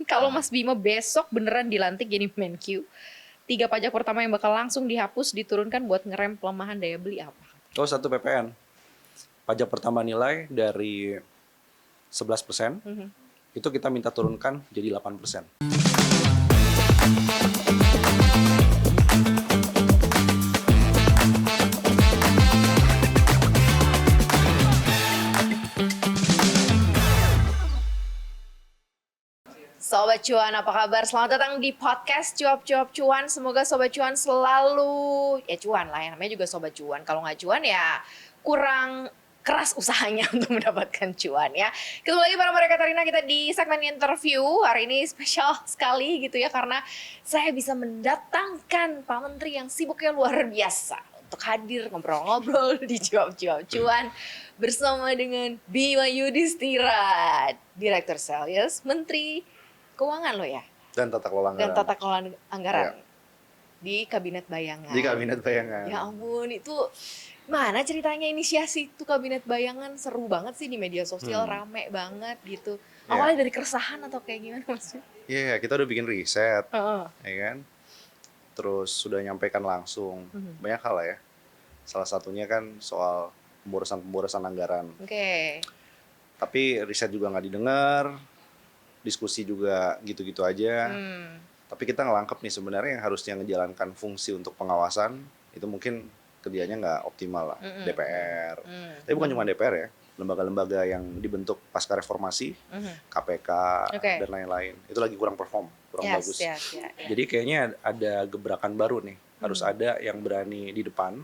Kalau Mas Bima besok beneran dilantik jadi Menkyu, 3 pajak pertama yang bakal langsung dihapus diturunkan buat ngerem pelemahan daya beli apa? Oh, 1 PPN. Pajak pertama nilai dari 11%, itu kita minta turunkan jadi 8%. Sobat Cuan, apa kabar? Selamat datang di podcast Cuap-Cuap Cuan. Semoga Sobat Cuan selalu, ya cuan lah, yang namanya juga Sobat Cuan. Kalau nggak cuan ya kurang keras usahanya untuk mendapatkan cuan ya. Ketemu lagi bareng Maria Katarina, kita di segmen interview. Hari ini spesial sekali gitu ya, karena saya bisa mendatangkan Pak Menteri yang sibuknya luar biasa untuk hadir ngobrol-ngobrol di Cuap-Cuap Cuan bersama dengan Bima Yudhistira, Direktur Sales, Menteri Keuangan lo ya? Dan tata kelola Dan anggaran. tata kelola anggaran. Iya. Di Kabinet Bayangan. Di Kabinet Bayangan. Ya ampun, itu mana ceritanya inisiasi itu Kabinet Bayangan? Seru banget sih di media sosial, rame banget gitu. Iya. Awalnya dari keresahan atau kayak gimana maksudnya? Iya, kita udah bikin riset, Heeh. ya kan? Terus sudah nyampaikan langsung. Banyak hal lah ya. Salah satunya kan soal pemborosan anggaran. Oke. Tapi riset juga nggak didengar, diskusi juga gitu-gitu aja. Tapi kita ngelangkep nih sebenarnya yang harusnya ngejalankan fungsi untuk pengawasan itu mungkin kerjanya nggak optimal lah. DPR. Tapi bukan cuma DPR ya, lembaga-lembaga yang dibentuk pasca reformasi, KPK Oke. dan lain-lain. Itu lagi kurang perform, kurang bagus. Yes. Jadi kayaknya ada gebrakan baru nih. Harus ada yang berani di depan.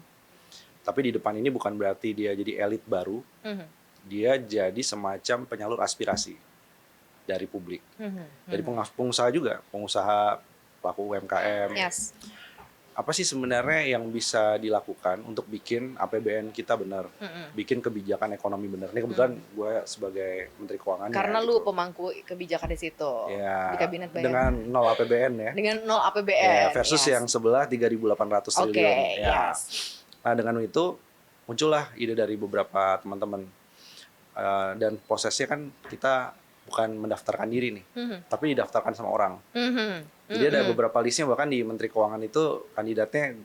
Tapi di depan ini bukan berarti dia jadi elit baru. Dia jadi semacam penyalur aspirasi dari publik. Dari pengusaha juga, pengusaha pelaku UMKM. Yes. Apa sih sebenarnya yang bisa dilakukan untuk bikin APBN kita benar, bikin kebijakan ekonomi benar. Ini kebetulan gue sebagai Menteri Keuangan. Karena ya, lu gitu. pemangku kebijakan di situ. Ya, Di Kabinet Bayangan. dengan 0 APBN ya. Dengan 0 APBN. Ya, versus yang sebelah 3.800 triliun. Oke, Ya. yes. Nah, dengan itu muncullah ide dari beberapa teman-teman. Dan prosesnya kan kita bukan mendaftarkan diri nih, tapi didaftarkan sama orang. Jadi ada beberapa listnya, bahkan di Menteri Keuangan itu kandidatnya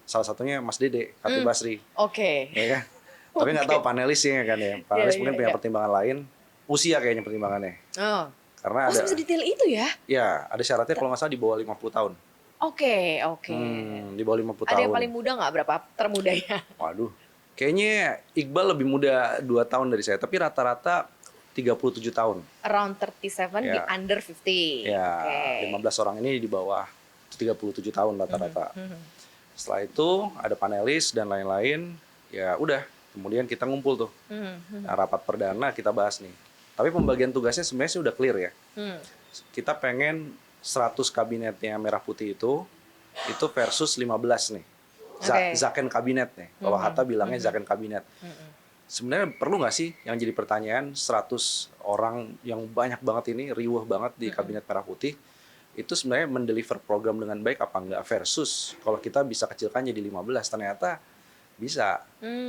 salah satunya Mas Dede, Khatib Basri. Oke. Ya kan? Tapi nggak tahu panelisnya kan ya. Panelis mungkin punya pertimbangan lain. Usia kayaknya pertimbangannya. Oh. Karena ada, bisa detail itu ya? ya ada syaratnya kalau nggak salah di bawah 50 tahun. Oke. Di bawah 50 tahun. Ada yang paling muda nggak? Berapa termudanya? Waduh. Kayaknya Iqbal lebih muda 2 tahun dari saya, tapi rata-rata 37 tahun. Around 37 di Ya. under 50. Ya, Oke. 15 orang ini di bawah 37 tahun rata-rata. Setelah itu ada panelis dan lain-lain, ya udah. Kemudian kita ngumpul tuh. Nah, rapat perdana kita bahas nih. Tapi pembagian tugasnya sebenarnya sih udah clear ya. Kita pengen 100 kabinetnya Merah Putih itu versus 15 nih. Oke. Zaken kabinet nih. Kalau Hatta bilangnya Zaken kabinet. Sebenarnya perlu nggak sih yang jadi pertanyaan 100 orang yang banyak banget ini, riuh banget di Kabinet Merah Putih, itu sebenarnya mendeliver program dengan baik apa enggak, versus kalau kita bisa kecilkan jadi 15, ternyata bisa.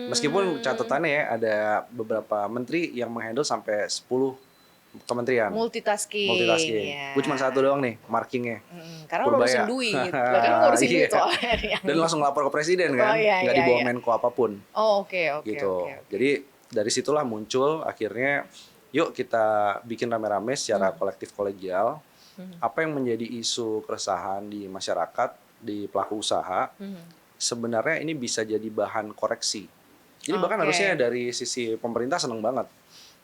Meskipun catatannya ya ada beberapa menteri yang menghandle sampai 10 kementerian. Multitasking. Ya. Gue cuma satu doang nih markingnya. Karena lo Purbaya. ngurusin duit. Lo kan ngurusin Iya. duit soalnya. Dan langsung lapor ke presiden kan, Oh, iya, nggak iya, di bawah iya. Menko apapun. Oh, oke. Gitu. Jadi dari situlah muncul akhirnya, yuk kita bikin rame-rame secara kolektif kolegial. Apa yang menjadi isu keresahan di masyarakat, di pelaku usaha, sebenarnya ini bisa jadi bahan koreksi. Jadi bahkan Oke. harusnya dari sisi pemerintah seneng banget.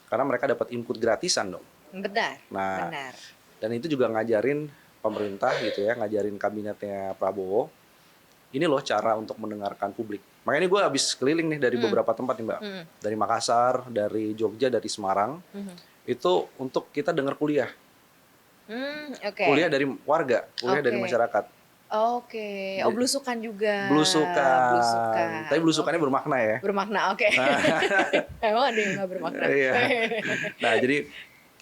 Karena mereka dapat input gratisan dong. Benar. Nah, Benar. dan itu juga ngajarin pemerintah gitu ya, ngajarin kabinetnya Prabowo. Ini loh cara untuk mendengarkan publik. Makanya ini gue habis keliling nih dari beberapa tempat nih Mbak. Dari Makassar, dari Jogja, dari Semarang. Itu untuk kita dengar kuliah. Oke. Kuliah dari warga, kuliah dari Oke. masyarakat. Oke. Oh, belusukan juga. Belusukan. Tapi belusukannya bermakna ya. Bermakna, oke. Emang ada yang nggak bermakna? Iya. Nah, jadi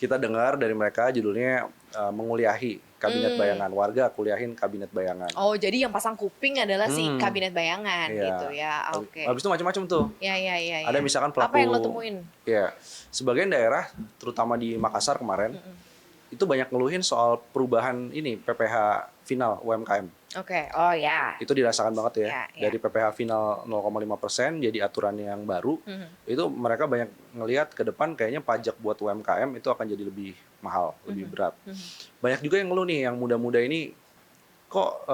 kita dengar dari mereka judulnya menguliahi Kabinet Bayangan. Warga kuliahin Kabinet Bayangan. Oh, jadi yang pasang kuping adalah si Kabinet Bayangan Iya. gitu ya. Oke. Habis itu macam-macam tuh. Ya. Ada misalkan pelaku. Apa yang lo temuin? Ya, sebagian daerah, terutama di Makassar kemarin, itu banyak ngeluhin soal perubahan ini PPh final UMKM. Oke, oh ya. Itu dirasakan banget ya. Ya. Dari PPh final 0,5% jadi aturan yang baru. Itu mereka banyak ngelihat ke depan kayaknya pajak buat UMKM itu akan jadi lebih mahal, lebih berat. Banyak juga yang ngeluh nih, yang muda-muda ini kok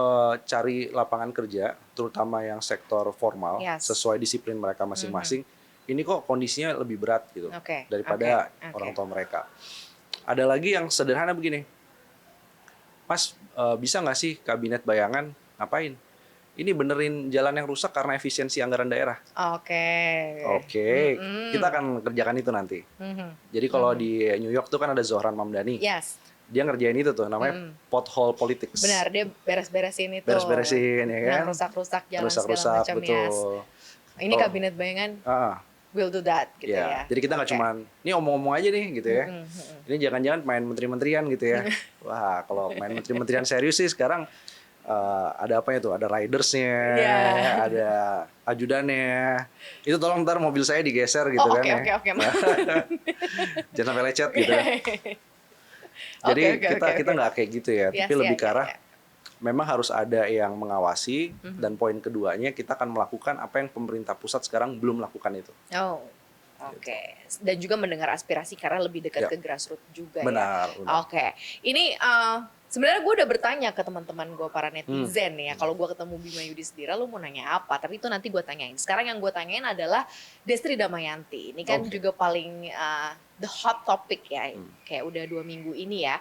cari lapangan kerja, terutama yang sektor formal, sesuai disiplin mereka masing-masing. Ini kok kondisinya lebih berat gitu daripada orang tua mereka. Ada lagi yang sederhana begini, Mas, bisa nggak sih kabinet bayangan ngapain? Ini benerin jalan yang rusak karena efisiensi anggaran daerah. Oke, kita akan kerjakan itu nanti. Jadi kalau di New York tuh kan ada Zohran Mamdani. Dia ngerjain itu tuh, namanya pothole politics. Benar, dia beres-beresin itu. Beres-beresin ya kan. Yang rusak-rusak jalan segala macam, betul. Ini kabinet bayangan will do that gitu ya. Jadi kita nggak cuman, ini omong-omong aja nih gitu ya. Ini jangan-jangan main menteri-menterian gitu ya. Wah, kalau main menteri-menterian serius sih sekarang ada apanya tuh? Ada ridersnya, ada ajudannya. Itu tolong ntar mobil saya digeser gitu kan ya. Oke. Jangan sampai lecet gitu. Jadi kita nggak kayak gitu ya, tapi lebih ke arah memang harus ada yang mengawasi, dan poin keduanya kita akan melakukan apa yang pemerintah pusat sekarang belum lakukan itu. Oke. Dan juga mendengar aspirasi karena lebih dekat ke grassroots juga. Benar. Oke. Ini sebenarnya gue udah bertanya ke teman-teman gue para netizen ya. Kalau gue ketemu Bima Yudhistira, lu mau nanya apa? Tapi itu nanti gue tanyain. Sekarang yang gue tanyain adalah Destri Damayanti. Ini kan juga paling the hot topic ya. Kayak udah 2 minggu ini ya.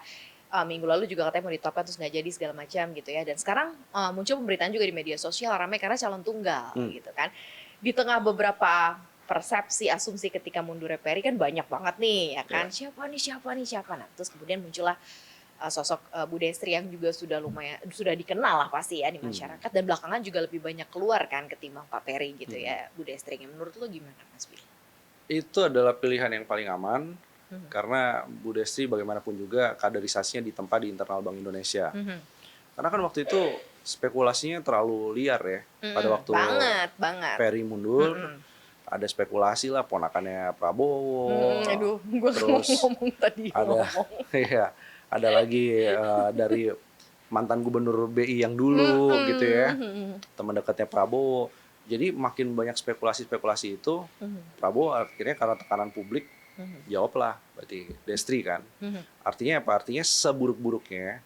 Minggu lalu juga katanya mau ditopkan terus nggak jadi segala macam gitu ya. Dan sekarang muncul pemberitaan juga di media sosial ramai karena calon tunggal gitu kan. Di tengah beberapa persepsi, asumsi ketika mundurnya Perry kan banyak banget nih ya kan. Siapa nih. Nah, terus kemudian muncullah sosok Bu Destri yang juga sudah lumayan sudah dikenal lah pasti ya di masyarakat, dan belakangan juga lebih banyak keluar kan ketimbang Pak Perry gitu ya Bu Destri. Menurut lo gimana Mas Bi? Itu adalah pilihan yang paling aman karena Bu Destri bagaimanapun juga kaderisasinya ditempa di internal Bank Indonesia. Karena kan waktu itu spekulasinya terlalu liar ya pada waktu banget. Perry mundur. Ada spekulasi lah ponakannya Prabowo. Gue terus ngomong tadi. Ada lagi dari mantan gubernur BI yang dulu gitu ya, teman dekatnya Prabowo. Jadi makin banyak spekulasi itu, Prabowo akhirnya karena tekanan publik jawablah berarti Destri kan. Artinya apa? Artinya seburuk-buruknya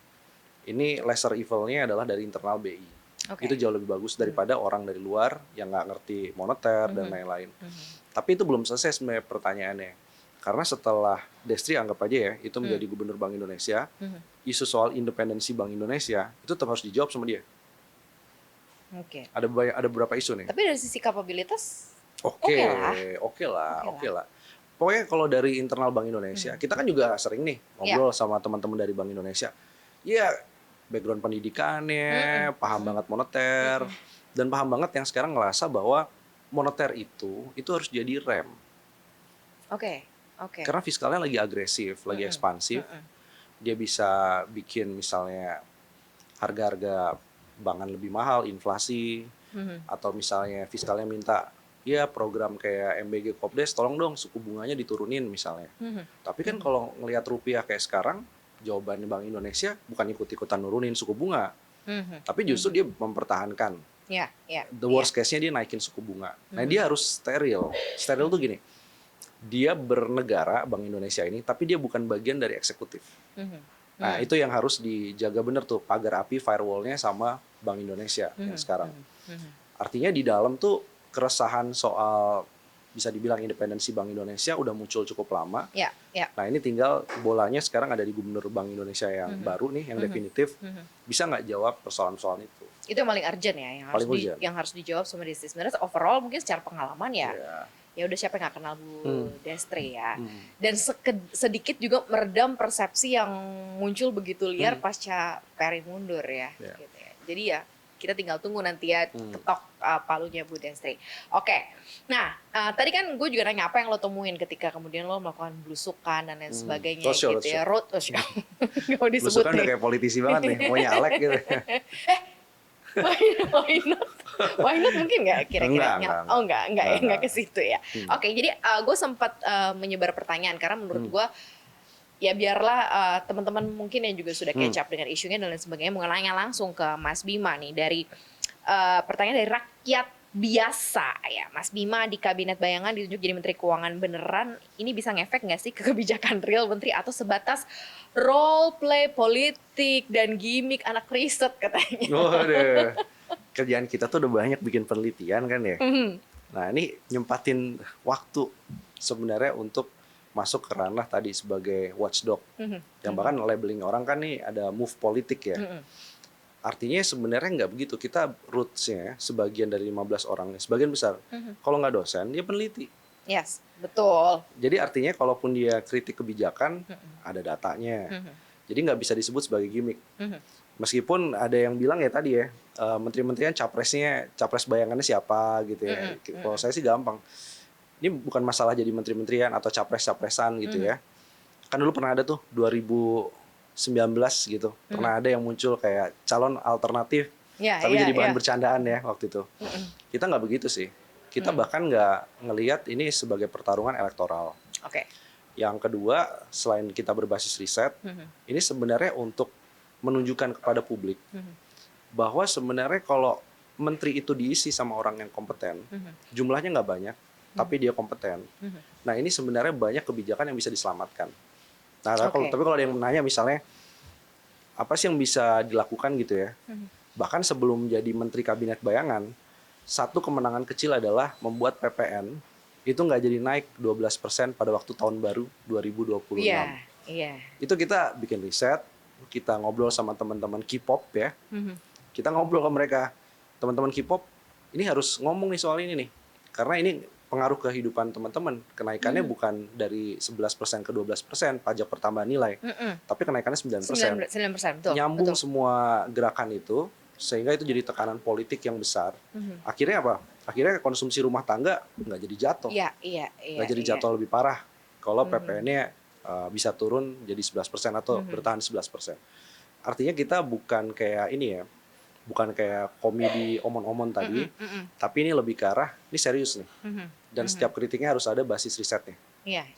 ini lesser evil-nya adalah dari internal BI. Itu jauh lebih bagus daripada orang dari luar yang nggak ngerti moneter dan lain-lain. Tapi itu belum selesai sebenarnya pertanyaannya. Karena setelah Destri anggap aja ya, itu menjadi gubernur Bank Indonesia, isu soal independensi Bank Indonesia itu tetap harus dijawab sama dia. Ada beberapa isu nih. Tapi dari sisi kapabilitas, oke lah. Pokoknya kalau dari internal Bank Indonesia, kita kan juga sering nih ngobrol sama teman-teman dari Bank Indonesia. Ya, background pendidikannya, paham banget moneter, dan paham banget yang sekarang ngerasa bahwa moneter itu harus jadi rem. Karena fiskalnya lagi agresif, lagi ekspansif, dia bisa bikin misalnya harga-harga bangan lebih mahal, inflasi, atau misalnya fiskalnya minta, ya program kayak MBG Kopdes, tolong dong suku bunganya diturunin misalnya. Tapi kan kalau ngelihat rupiah kayak sekarang, jawabannya Bank Indonesia bukan ikut-ikutan nurunin suku bunga, tapi justru dia mempertahankan. The worst case-nya dia naikin suku bunga. Nah dia harus steril. Steril tuh gini, dia bernegara Bank Indonesia ini, tapi dia bukan bagian dari eksekutif. Nah itu yang harus dijaga bener tuh, pagar api firewall-nya sama Bank Indonesia yang sekarang. Artinya di dalam tuh keresahan soal bisa dibilang independensi Bank Indonesia udah muncul cukup lama. Nah ini tinggal bolanya sekarang ada di Gubernur Bank Indonesia yang baru nih, yang definitif. Bisa nggak jawab persoalan-persoalan itu? Itu yang paling urgent ya, yang harus dijawab sama Destri. Sebenarnya overall mungkin secara pengalaman ya udah siapa yang nggak kenal Bu Destri ya. Dan sedikit juga meredam persepsi yang muncul begitu liar pasca Perry mundur ya. Gitu ya. Jadi ya kita tinggal tunggu nanti ya ketok palunya Bu Destri. Nah tadi kan gue juga nanya apa yang lo temuin ketika kemudian lo melakukan belusukan dan lain sebagainya gitu ya. Road show. Gak mau disebut belusukan udah kayak politisi banget nih, mau nyalek gitu. Why not mungkin nggak kira-kira? Enggak ke situ ya. Jadi gue sempat menyebar pertanyaan karena menurut gue ya biarlah teman-teman mungkin yang juga sudah catch up dengan isunya dan lain sebagainya mengenanya langsung ke Mas Bima nih dari pertanyaan dari rakyat biasa ya. Mas Bima di Kabinet Bayangan ditunjuk jadi Menteri Keuangan beneran ini bisa ngefek nggak sih ke kebijakan real Menteri atau sebatas role play politik dan gimmick anak riset katanya. Waduh, kerjaan kita tuh udah banyak bikin penelitian kan ya. Nah ini nyempatin waktu sebenarnya untuk masuk ke ranah tadi sebagai watchdog. Yang bahkan labeling orang kan nih ada move politik ya. Artinya sebenarnya nggak begitu. Kita roots-nya sebagian dari 15 orang, sebagian besar. Kalau nggak dosen, dia peneliti. Yes, betul. Jadi artinya kalaupun dia kritik kebijakan, ada datanya. Jadi nggak bisa disebut sebagai gimmick. Meskipun ada yang bilang ya tadi ya, menteri-menterian capres bayangannya siapa gitu ya. Kalau saya sih gampang. Ini bukan masalah jadi menteri-menterian atau capres-capresan gitu ya. Kan dulu pernah ada tuh 2019 gitu. Pernah ada yang muncul kayak calon alternatif. Tapi jadi bahan bercandaan ya waktu itu. Kita nggak begitu sih. Kita bahkan nggak ngelihat ini sebagai pertarungan elektoral. Oke. Yang kedua, selain kita berbasis riset, ini sebenarnya untuk menunjukkan kepada publik bahwa sebenarnya kalau menteri itu diisi sama orang yang kompeten, jumlahnya nggak banyak, tapi dia kompeten. Nah ini sebenarnya banyak kebijakan yang bisa diselamatkan. Nah tapi kalau ada yang menanya misalnya, apa sih yang bisa dilakukan gitu ya? Bahkan sebelum jadi Menteri Kabinet Bayangan, satu kemenangan kecil adalah membuat PPN itu nggak jadi naik 12% pada waktu tahun baru 2026. Iya. Itu kita bikin riset, kita ngobrol sama teman-teman K-pop ya. Kita ngobrol ke mereka, teman-teman K-pop, ini harus ngomong nih soal ini nih. Karena ini pengaruh kehidupan teman-teman. Kenaikannya bukan dari 11% ke 12% pajak pertambahan nilai, tapi kenaikannya 9%. 9%, betul. Nyambung semua gerakan itu, sehingga itu jadi tekanan politik yang besar. Akhirnya apa? Akhirnya konsumsi rumah tangga nggak jadi jatuh. Nggak jadi jatuh lebih parah. Kalau PPN-nya bisa turun jadi 11% atau bertahan 11%. Artinya kita bukan kayak ini ya, bukan kayak komedi omon-omon tadi, tapi ini lebih ke arah, ini serius nih. Dan setiap kritiknya harus ada basis risetnya.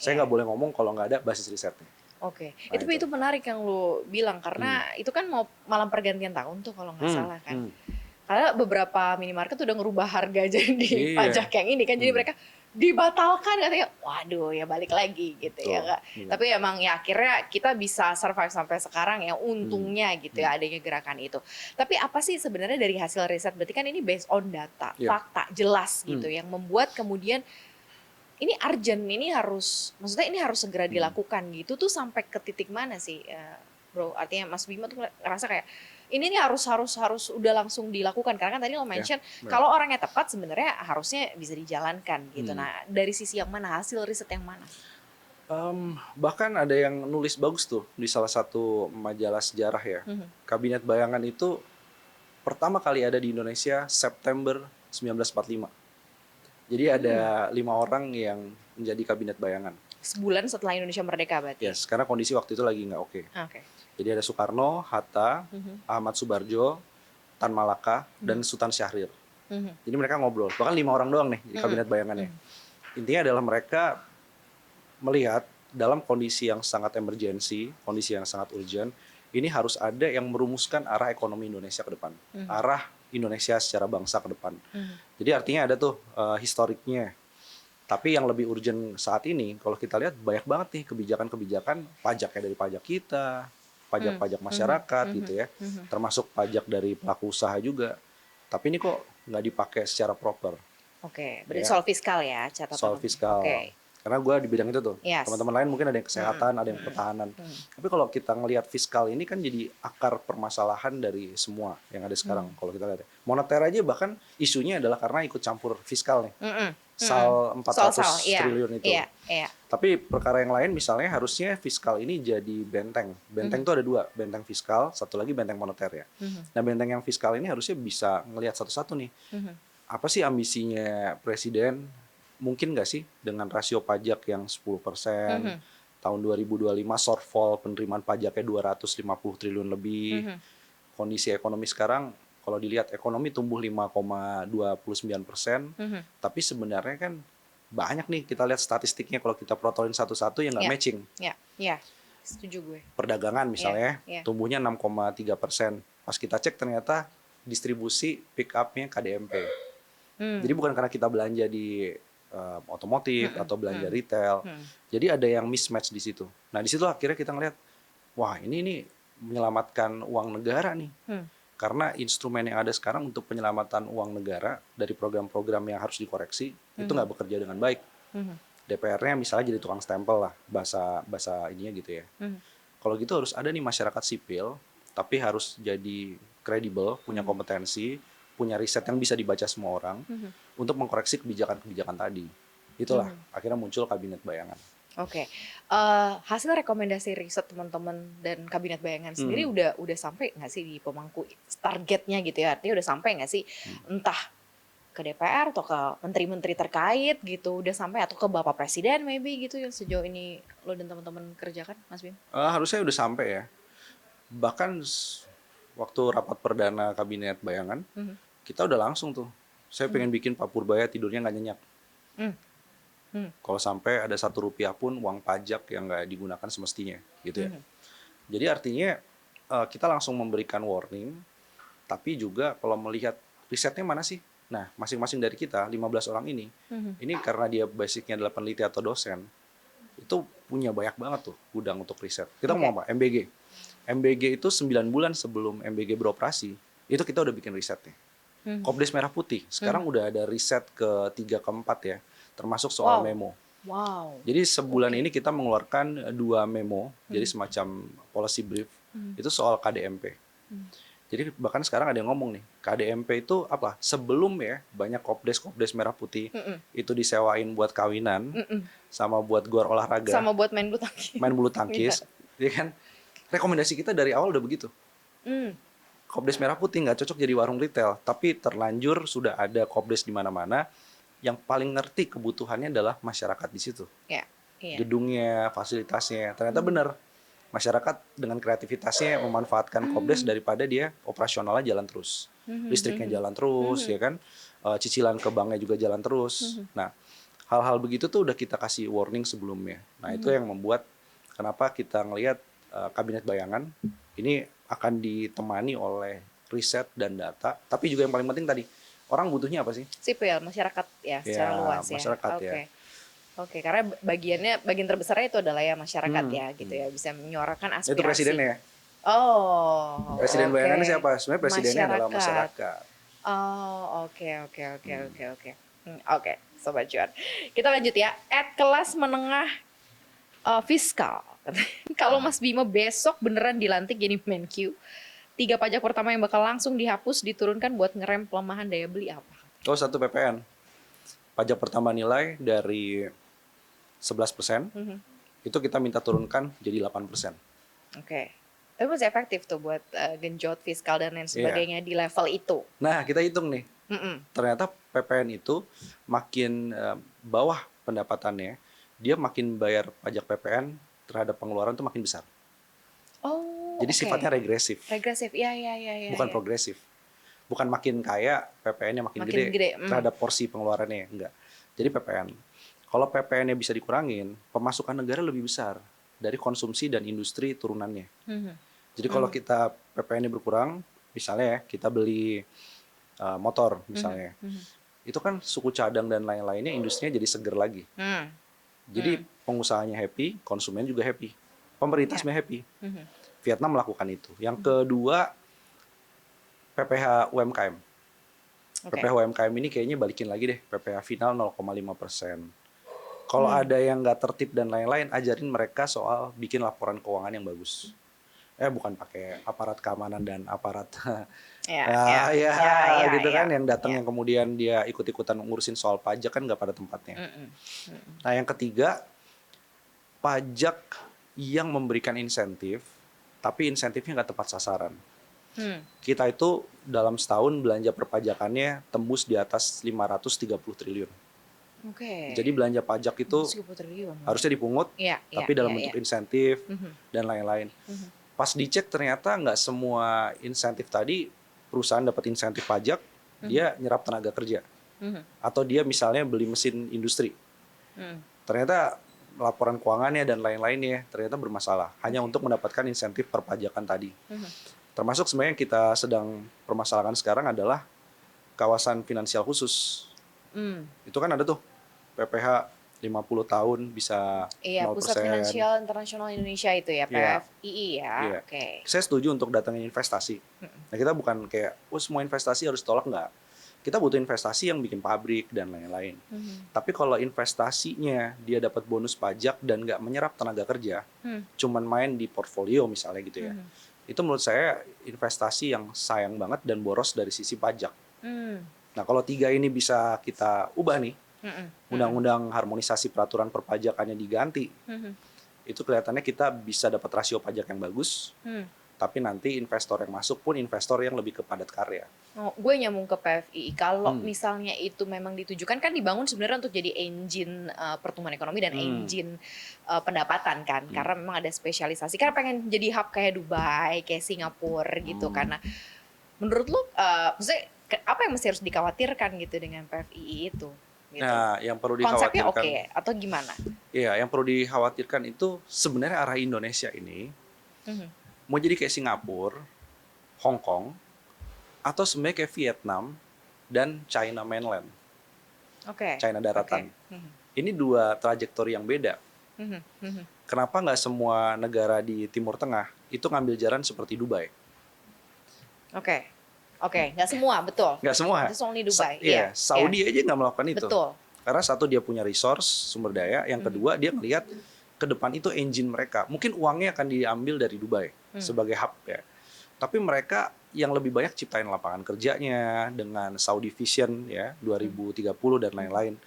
Saya nggak boleh ngomong kalau nggak ada basis risetnya. Oke, itu menarik yang lu bilang karena itu kan mau malam pergantian tahun tuh kalau nggak salah kan. Karena beberapa minimarket udah ngerubah harga jadi pajak yang ini kan, jadi mereka dibatalkan katanya, waduh ya balik lagi gitu ya Kak. Tapi emang ya akhirnya kita bisa survive sampai sekarang ya untungnya gitu ya adanya gerakan itu. Tapi apa sih sebenarnya dari hasil riset, berarti kan ini based on data, fakta, jelas gitu yang membuat kemudian ini urgent, ini harus, maksudnya ini harus segera dilakukan gitu tuh sampai ke titik mana sih bro? Artinya Mas Bima tuh ngerasa kayak ini nih harus udah langsung dilakukan karena kan tadi lo mention kalau orangnya tepat sebenarnya harusnya bisa dijalankan gitu. Nah dari sisi yang mana, hasil riset yang mana? Bahkan ada yang nulis bagus tuh di salah satu majalah sejarah ya. Kabinet Bayangan itu pertama kali ada di Indonesia September 1945. Jadi ada 5 orang yang menjadi Kabinet Bayangan. Sebulan setelah Indonesia merdeka berarti? Yes, karena kondisi waktu itu lagi nggak oke. Jadi ada Soekarno, Hatta, Ahmad Subarjo, Tan Malaka, dan Sultan Syahrir. Jadi mereka ngobrol. Bahkan 5 orang doang nih di Kabinet Bayangannya. Intinya adalah mereka melihat dalam kondisi yang sangat emergensi, kondisi yang sangat urgent, ini harus ada yang merumuskan arah ekonomi Indonesia ke depan. Arah Indonesia secara bangsa ke depan. Jadi artinya ada tuh historiknya. Tapi yang lebih urgent saat ini, kalau kita lihat banyak banget nih kebijakan-kebijakan pajaknya dari pajak kita, pajak-pajak masyarakat gitu ya, termasuk pajak dari pelaku usaha juga. Tapi ini kok nggak dipakai secara proper. Berarti soal fiskal ya, catatan. Soal fiskal. Karena gue di bidang itu tuh. Teman-teman lain mungkin ada yang kesehatan, ada yang pertahanan. Tapi kalau kita ngelihat fiskal ini kan jadi akar permasalahan dari semua yang ada sekarang. Kalau kita lihat moneter aja bahkan isunya adalah karena ikut campur fiskal nih. SAL 400 triliun itu. Tapi perkara yang lain misalnya harusnya fiskal ini jadi benteng. Benteng itu ada 2, benteng fiskal, satu lagi benteng moneter ya. Nah benteng yang fiskal ini harusnya bisa ngelihat satu-satu nih. Apa sih ambisinya presiden? Mungkin nggak sih dengan rasio pajak yang 10%, tahun 2025 shortfall penerimaan pajaknya 250 triliun lebih, kondisi ekonomi sekarang kalau dilihat ekonomi tumbuh 5,29%, tapi sebenarnya kan banyak nih kita lihat statistiknya kalau kita protolin satu-satu yang nggak matching. setuju gue. Perdagangan misalnya Iya. tumbuhnya 6,3%. Pas kita cek ternyata distribusi pick up-nya KDMP. Jadi bukan karena kita belanja di otomotif atau belanja retail. Jadi ada yang mismatch di situ. Nah di situ akhirnya kita ngeliat, wah ini menyelamatkan uang negara nih. Karena instrumen yang ada sekarang untuk penyelamatan uang negara dari program-program yang harus dikoreksi itu nggak bekerja dengan baik. DPR-nya misalnya jadi tukang stempel lah, bahasa ininya gitu ya. Kalau gitu harus ada nih masyarakat sipil, tapi harus jadi kredibel, punya kompetensi, punya riset yang bisa dibaca semua orang untuk mengkoreksi kebijakan-kebijakan tadi. Itulah akhirnya muncul Kabinet Bayangan. Oke. Hasil rekomendasi riset teman-teman dan Kabinet Bayangan sendiri udah sampai nggak sih di pemangku targetnya gitu ya? Artinya udah sampai nggak sih entah ke DPR atau ke menteri-menteri terkait gitu, udah sampai atau ke Bapak Presiden maybe gitu yang sejauh ini lo dan teman-teman kerjakan, Mas Bim? Harusnya udah sampai ya. Bahkan waktu rapat perdana Kabinet Bayangan, kita udah langsung tuh. Saya pengen bikin Pak Purbaya tidurnya nggak nyenyak. Kalau sampai ada Rp1 pun uang pajak yang nggak digunakan semestinya, gitu ya. Jadi artinya kita langsung memberikan warning, tapi juga kalau melihat risetnya mana sih? Nah, masing-masing dari kita, 15 orang ini karena dia basicnya adalah peneliti atau dosen, itu punya banyak banget tuh gudang untuk riset. Kita mau apa? MBG. MBG itu 9 bulan sebelum MBG beroperasi, itu kita udah bikin risetnya. Kopdes Merah Putih, sekarang udah ada riset ke-3 ke-4 ya, termasuk soal memo. Wow. Jadi sebulan ini kita mengeluarkan 2 memo, jadi semacam policy brief, itu soal KDMP. Jadi bahkan sekarang ada yang ngomong nih, KDMP itu apa? Sebelum ya banyak kopdes Merah Putih itu disewain buat kawinan, sama buat gor olahraga, sama buat main bulu tangkis. Main bulu tangkis, ya kan? Rekomendasi kita dari awal udah begitu. Kopdes Merah Putih nggak cocok jadi warung retail, tapi terlanjur sudah ada kopdes di mana-mana. Yang paling ngerti kebutuhannya adalah masyarakat di situ. Gedungnya, fasilitasnya. Ternyata benar, masyarakat dengan kreativitasnya memanfaatkan kopdes daripada dia operasionalnya jalan terus. Listriknya jalan terus, ya kan? Cicilan ke banknya juga jalan terus. Nah, hal-hal begitu tuh udah kita kasih warning sebelumnya. Nah, itu yang membuat kenapa kita ngelihat Kabinet Bayangan ini akan ditemani oleh riset dan data, tapi juga yang paling penting tadi, orang butuhnya apa sih? Sipil, masyarakat ya, secara luas ya. Masyarakat ya. Oke, karena bagian terbesarnya itu adalah ya masyarakat ya, gitu ya, bisa menyuarakan aspirasi. Itu presidennya. Oh. Presiden Bayangannya siapa? Sebenarnya presidennya adalah masyarakat. Oh, oke. Oke, Sobat Cuan. Kita lanjut ya. Kelas menengah fiskal. Kalau Mas Bima besok beneran dilantik jadi Menq, 3 pajak pertama yang bakal langsung dihapus diturunkan buat ngerem pelemahan daya beli apa? 1 PPN. Pajak pertama nilai dari 11%, itu kita minta turunkan jadi 8%. Oke. Tapi masih efektif tuh buat genjot fiskal dan lain sebagainya di level itu. Nah, kita hitung nih. Ternyata PPN itu makin bawah pendapatannya, dia makin bayar pajak PPN terhadap pengeluaran itu makin besar. Oh, jadi sifatnya regresif. Regresif, iya. Bukan progresif. Bukan makin kaya PPN-nya makin gede terhadap porsi pengeluarannya, enggak. Jadi PPN. Kalau PPN-nya bisa dikurangin, pemasukan negara lebih besar dari konsumsi dan industri turunannya. Jadi kalau kita PPN-nya berkurang, misalnya ya, kita beli motor misalnya, itu kan suku cadang dan lain-lainnya, industrinya jadi seger lagi. Jadi pengusahanya happy, konsumen juga happy, pemerintah sebenarnya happy. Vietnam melakukan itu. Yang kedua, PPh UMKM. PPh UMKM ini kayaknya balikin lagi deh, PPh final 0,5%. Kalau ada yang nggak tertib dan lain-lain, ajarin mereka soal bikin laporan keuangan yang bagus. Bukan pakai aparat keamanan dan aparat gitu kan, yang datang yang kemudian dia ikut-ikutan ngurusin soal pajak kan nggak pada tempatnya. Nah, yang ketiga, pajak yang memberikan insentif, tapi insentifnya nggak tepat sasaran. Kita itu dalam setahun belanja perpajakannya tembus di atas 530 triliun. Jadi belanja pajak itu harusnya dipungut, tapi dalam bentuk insentif dan lain-lain. Pas dicek ternyata nggak semua insentif tadi, perusahaan dapat insentif pajak, dia nyerap tenaga kerja. Atau dia misalnya beli mesin industri. Ternyata laporan keuangannya dan lain-lainnya ternyata bermasalah hanya untuk mendapatkan insentif perpajakan tadi. Termasuk sebenarnya yang kita sedang permasalahkan sekarang adalah kawasan finansial khusus. Itu kan ada tuh PPH 50 tahun bisa Iya, 0%. Pusat Finansial Internasional Indonesia itu ya, Iya. PFII ya. Iya. Oke. Saya setuju untuk datangin investasi. Nah kita bukan kayak, semua investasi harus tolak, nggak. Kita butuh investasi yang bikin pabrik dan lain-lain. Tapi kalau investasinya dia dapat bonus pajak dan nggak menyerap tenaga kerja, cuman main di portfolio misalnya gitu ya, itu menurut saya investasi yang sayang banget dan boros dari sisi pajak. Nah kalau 3 ini bisa kita ubah nih, undang-undang harmonisasi peraturan perpajakannya diganti, itu kelihatannya kita bisa dapat rasio pajak yang bagus, tapi nanti investor yang masuk pun investor yang lebih ke padat karya. Oh, gue nyambung ke PFII. Kalau misalnya itu memang ditujukan kan dibangun sebenarnya untuk jadi engine pertumbuhan ekonomi dan engine pendapatan kan, karena memang ada spesialisasi. Karena pengen jadi hub kayak Dubai, kayak Singapura gitu. Karena menurut lu, maksudnya apa yang mesti harus dikhawatirkan gitu dengan PFII itu? Gitu. Nah, yang perlu Konsepnya dikhawatirkan, atau gimana? Iya, yang perlu dikhawatirkan itu sebenarnya arah Indonesia ini mau jadi kayak Singapura, Hong Kong, atau sebenarnya kayak Vietnam dan China mainland, China daratan. Ini 2 trajektori yang beda. Kenapa nggak semua negara di Timur Tengah itu ngambil jalan seperti Dubai? Oke, nggak semua, betul. Nggak semua. It's only Dubai. Iya, Saudi aja nggak melakukan itu. Betul. Karena satu dia punya resource, sumber daya. Yang kedua dia ngelihat ke depan itu engine mereka. Mungkin uangnya akan diambil dari Dubai sebagai hub ya. Tapi mereka yang lebih banyak ciptain lapangan kerjanya dengan Saudi Vision ya 2030 dan lain-lain.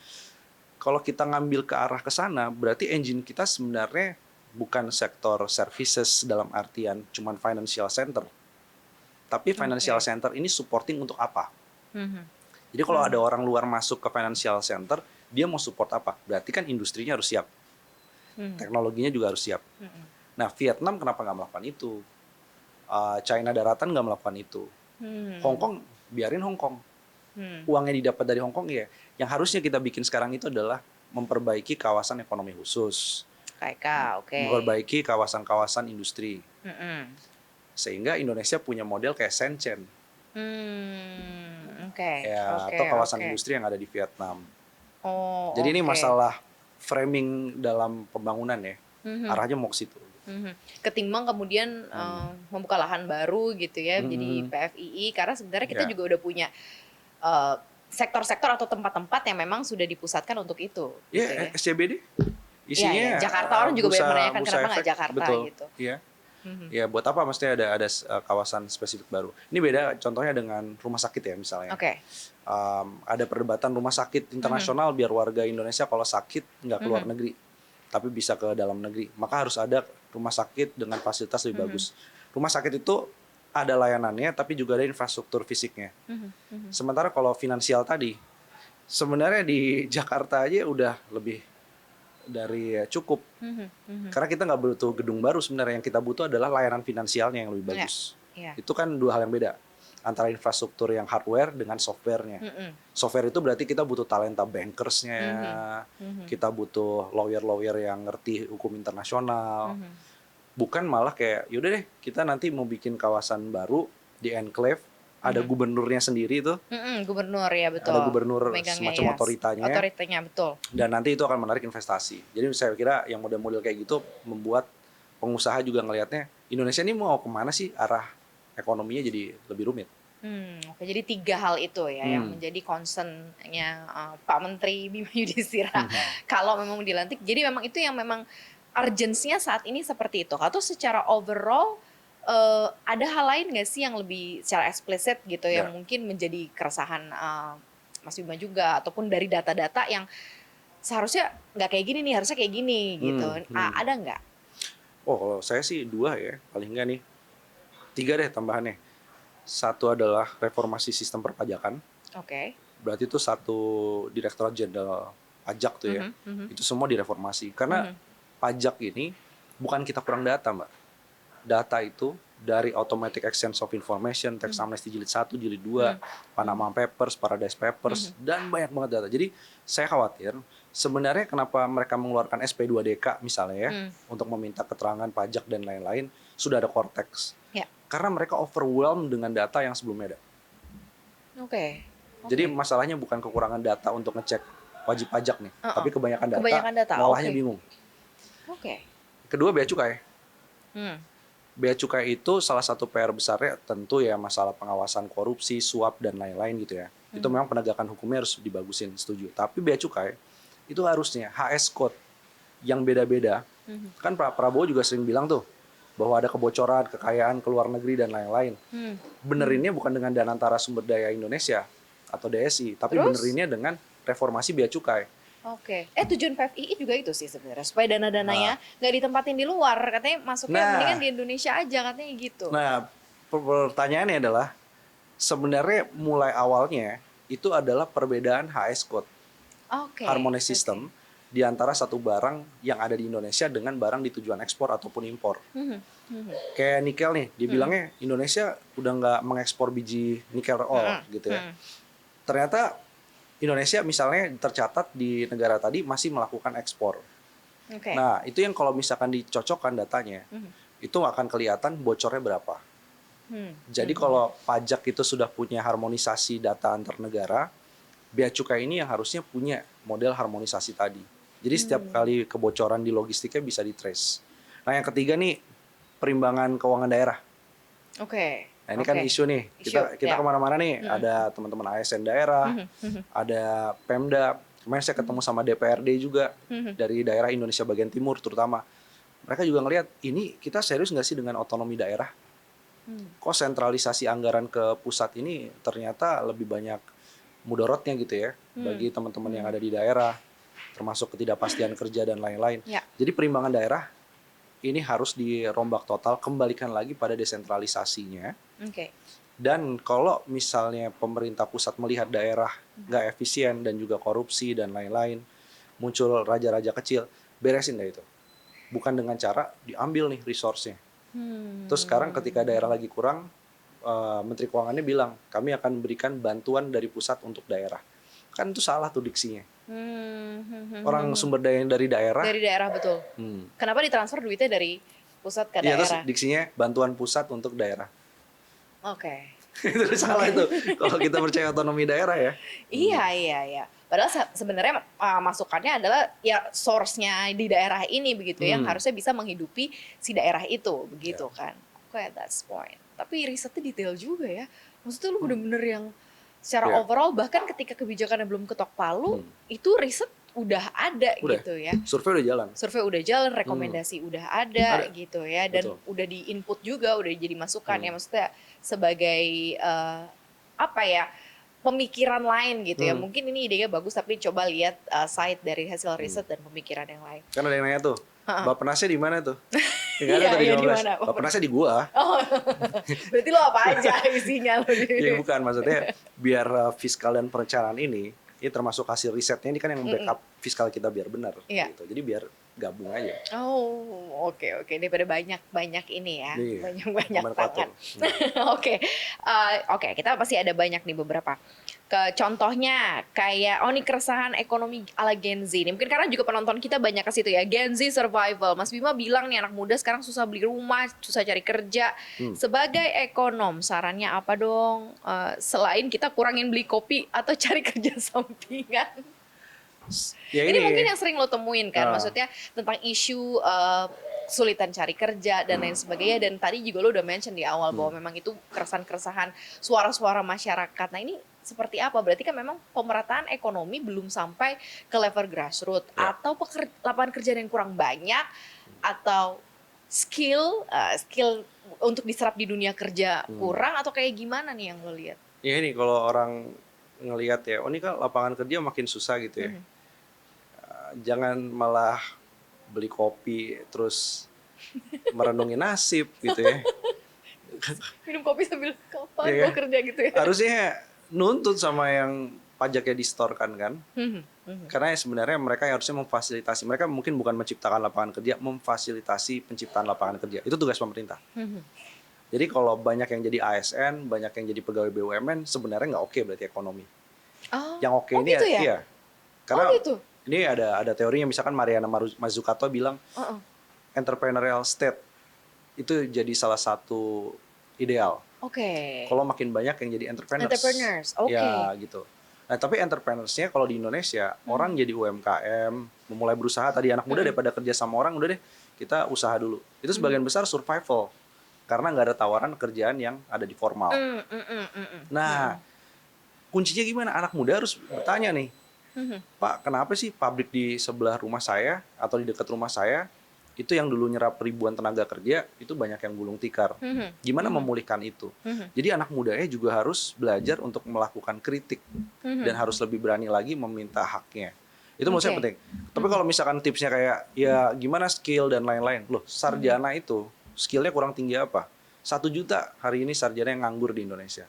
Kalau kita ngambil ke arah ke sana, berarti engine kita sebenarnya bukan sektor services dalam artian cuman financial center. Tapi financial center ini supporting untuk apa? Jadi kalau ada orang luar masuk ke financial center, dia mau support apa? Berarti kan industrinya harus siap. Teknologinya juga harus siap. Nah, Vietnam kenapa nggak melakukan itu? China daratan nggak melakukan itu. Hong Kong, biarin Hong Kong. Uangnya didapat dari Hong Kong ya. Yang harusnya kita bikin sekarang itu adalah memperbaiki kawasan ekonomi khusus. Memperbaiki kawasan-kawasan industri. Sehingga Indonesia punya model kayak Shenzhen. Atau kawasan industri yang ada di Vietnam. Jadi ini masalah framing dalam pembangunan ya. Arahnya mau ke situ. Ketimbang kemudian membuka lahan baru gitu ya, jadi PFII, karena sebenarnya kita juga udah punya sektor-sektor atau tempat-tempat yang memang sudah dipusatkan untuk itu. Iya, SCBD. Isinya Jakarta, orang juga banyak menanyakan kenapa nggak Jakarta gitu. Iya. Ya buat apa mesti ada kawasan spesifik baru. Ini beda contohnya dengan rumah sakit ya misalnya. Ada perdebatan rumah sakit internasional biar warga Indonesia kalau sakit nggak keluar negeri, tapi bisa ke dalam negeri. Maka harus ada rumah sakit dengan fasilitas lebih bagus. Rumah sakit itu ada layanannya, tapi juga ada infrastruktur fisiknya. Sementara kalau finansial tadi, sebenarnya di Jakarta aja udah lebih dari cukup. Karena kita nggak butuh gedung baru sebenarnya, yang kita butuh adalah layanan finansialnya yang lebih bagus. Itu kan 2 hal yang beda antara infrastruktur yang hardware dengan softwarenya. Software itu berarti kita butuh talenta bankersnya, kita butuh lawyer-lawyer yang ngerti hukum internasional. Bukan malah kayak yaudah deh kita nanti mau bikin kawasan baru di enclave, ada gubernurnya sendiri tuh. Gubernur ya, betul. Ada gubernur megangnya, semacam otoritanya. Otoritanya, betul. Dan nanti itu akan menarik investasi. Jadi saya kira yang model-model kayak gitu membuat pengusaha juga ngelihatnya Indonesia ini mau kemana sih, arah ekonominya jadi lebih rumit. Jadi 3 hal itu ya yang menjadi concern-nya Pak Menteri Bima Yudhistira kalau memang dilantik. Jadi memang itu yang memang urgensinya saat ini seperti itu. Atau secara overall ada hal lain nggak sih yang lebih secara eksplisit gitu yang mungkin menjadi keresahan Mas Bima juga, ataupun dari data-data yang seharusnya nggak kayak gini nih, harusnya kayak gini gitu. Ada nggak? Oh, kalau saya sih 2 ya, paling nggak nih 3 deh tambahannya. 1 adalah reformasi sistem perpajakan. Berarti itu 1 Direktorat Jenderal Pajak tuh ya. Itu semua direformasi. Karena pajak ini bukan kita kurang data, Mbak. Data itu dari Automatic Exchange of Information, Tax Amnesty Jilid 1, Jilid 2, Panama Papers, Paradise Papers, dan banyak banget data. Jadi saya khawatir sebenarnya kenapa mereka mengeluarkan SP2DK misalnya ya, Hmm. untuk meminta keterangan pajak dan lain-lain, sudah ada Cortex. Ya. Karena mereka overwhelmed dengan data yang sebelumnya ada. Oke. Jadi masalahnya bukan kekurangan data untuk ngecek wajib pajak nih, tapi kebanyakan data, ngolahnya oke. bingung. Oke. Kedua, bea cukai. Hmm. Bea cukai itu salah satu PR besarnya tentu ya masalah pengawasan korupsi, suap, dan lain-lain gitu ya. Itu memang penegakan hukumnya harus dibagusin, setuju. Tapi bea cukai itu harusnya HS code yang beda-beda. Kan Pak Prabowo juga sering bilang tuh bahwa ada kebocoran, kekayaan ke luar negeri dan lain-lain. Benerinnya bukan dengan Dana Antara Sumber Daya Indonesia atau DSI, tapi Terus? benerinnya dengan reformasi bea cukai. Oke. Tujuan PFII juga itu sih sebenarnya supaya dana-dananya nggak ditempatin di luar, katanya masuknya Nah. mendingan di Indonesia aja katanya gitu. Nah, pertanyaannya adalah sebenarnya mulai awalnya itu adalah perbedaan HS code, Oke. harmonized system di antara satu barang yang ada di Indonesia dengan barang di tujuan ekspor ataupun impor. Kayak nikel nih, dibilangnya Indonesia udah nggak mengekspor biji nikel ore gitu ya. Ternyata Indonesia misalnya tercatat di negara tadi masih melakukan ekspor. Oke. Nah, itu yang kalau misalkan dicocokkan datanya, itu akan kelihatan bocornya berapa. Jadi kalau pajak itu sudah punya harmonisasi data antar negara, bea cukai ini yang harusnya punya model harmonisasi tadi. Jadi setiap kali kebocoran di logistiknya bisa di-trace. Nah, yang ketiga nih, perimbangan keuangan daerah. Oke. Nah, ini kan isu nih. Kita ya. kemana-mana nih, ada teman-teman ASN daerah, ada Pemda. Kemarin saya ketemu sama DPRD juga dari daerah Indonesia bagian timur terutama. Mereka juga ngelihat, ini kita serius nggak sih dengan otonomi daerah? Kok sentralisasi anggaran ke pusat ini ternyata lebih banyak mudorotnya gitu ya bagi teman-teman yang ada di daerah, termasuk ketidakpastian kerja dan lain-lain. Ya. Jadi perimbangan daerah ini harus dirombak total, kembalikan lagi pada desentralisasinya. Oke. Dan kalau misalnya pemerintah pusat melihat daerah nggak efisien dan juga korupsi dan lain-lain, muncul raja-raja kecil, beresin deh itu. Bukan dengan cara diambil nih resource-nya. Terus sekarang ketika daerah lagi kurang, Menteri Keuangannya bilang, kami akan berikan bantuan dari pusat untuk daerah. Kan itu salah tuh diksinya. Orang sumber daya dari daerah. Dari daerah betul. Kenapa ditransfer duitnya dari pusat ke Iya, terus daerah? diksinya bantuan pusat untuk daerah. Oke. Itu salah itu. Kalau kita percaya otonomi daerah ya. Iya. Padahal sebenarnya masukannya adalah ya source-nya di daerah ini begitu yang harusnya bisa menghidupi si daerah itu begitu kan. Oke, that's point. Tapi risetnya detail juga ya. Maksudnya lu bener-bener yang secara overall bahkan ketika kebijakannya belum ketok palu itu riset udah ada Udah. gitu ya. Survei udah jalan. Survei udah jalan, rekomendasi udah ada gitu ya, dan Betul. udah di input juga, udah jadi masukan ya, maksudnya sebagai apa ya, pemikiran lain gitu ya. Mungkin ini idenya bagus tapi coba lihat side dari hasil riset dan pemikiran yang lain. Kan ada yang nanya tuh, Bappenasnya di mana tuh? Iya, Iya, di mana? Bappenasnya di gua. Oh, berarti lo apa aja isinya lo? Iya bukan, maksudnya biar fiskal dan perencanaan ini termasuk hasil risetnya ini kan yang backup fiskal kita biar benar gitu. Jadi biar gabung aja. Oh, oke. Daripada banyak ini ya, Iya, banyak tangan. Oke, kita pasti ada banyak nih beberapa. Contohnya kayak ini keresahan ekonomi ala Gen Z nih. Mungkin karena juga penonton kita banyak ke situ ya. Gen Z survival. Mas Bima bilang nih anak muda sekarang susah beli rumah, susah cari kerja. Sebagai ekonom, sarannya apa dong? Selain kita kurangin beli kopi atau cari kerja sampingan. Ya ini mungkin yang sering lo temuin kan, maksudnya tentang isu kesulitan cari kerja dan lain sebagainya. Dan tadi juga lo udah mention di awal bahwa memang itu keresahan-keresahan suara-suara masyarakat. Nah ini seperti apa? Berarti kan memang pemerataan ekonomi belum sampai ke level grassroots atau lapangan kerja yang kurang banyak atau skill untuk diserap di dunia kerja kurang atau kayak gimana nih yang lo lihat? Ya ini kalau orang ngelihat ya, ini kan lapangan kerja makin susah gitu ya. Jangan malah beli kopi terus merenungi nasib gitu ya. Minum kopi sambil kapan Iya. gue kerja gitu ya. Harusnya nuntut sama yang pajaknya distorkan kan. Karena sebenarnya mereka yang harusnya memfasilitasi. Mereka mungkin bukan menciptakan lapangan kerja, memfasilitasi penciptaan lapangan kerja. Itu tugas pemerintah. Jadi kalau banyak yang jadi ASN, banyak yang jadi pegawai BUMN, sebenarnya nggak oke berarti ekonomi. Yang oke ini gitu ya? iya. Karena gitu? Ini ada teorinya, misalkan Mariana Mazzucato bilang Uh-uh. entrepreneurial state itu jadi salah satu ideal. Oke. Kalau makin banyak yang jadi Entrepreneurs, oke. Ya gitu. Nah tapi entrepreneursnya kalau di Indonesia orang jadi UMKM, memulai berusaha, tadi anak muda daripada kerja sama orang, udah deh kita usaha dulu. Itu sebagian besar survival karena nggak ada tawaran kerjaan yang ada di formal. Nah kuncinya gimana? Anak muda harus bertanya nih, Pak, kenapa sih pabrik di sebelah rumah saya atau di dekat rumah saya itu yang dulu nyerap ribuan tenaga kerja itu banyak yang gulung tikar. Gimana memulihkan itu? Jadi anak mudanya juga harus belajar untuk melakukan kritik dan harus lebih berani lagi meminta haknya. Itu menurut saya penting. Tapi kalau misalkan tipsnya kayak ya gimana skill dan lain-lain, loh sarjana itu skillnya kurang tinggi apa? 1 juta hari ini sarjana yang nganggur di Indonesia.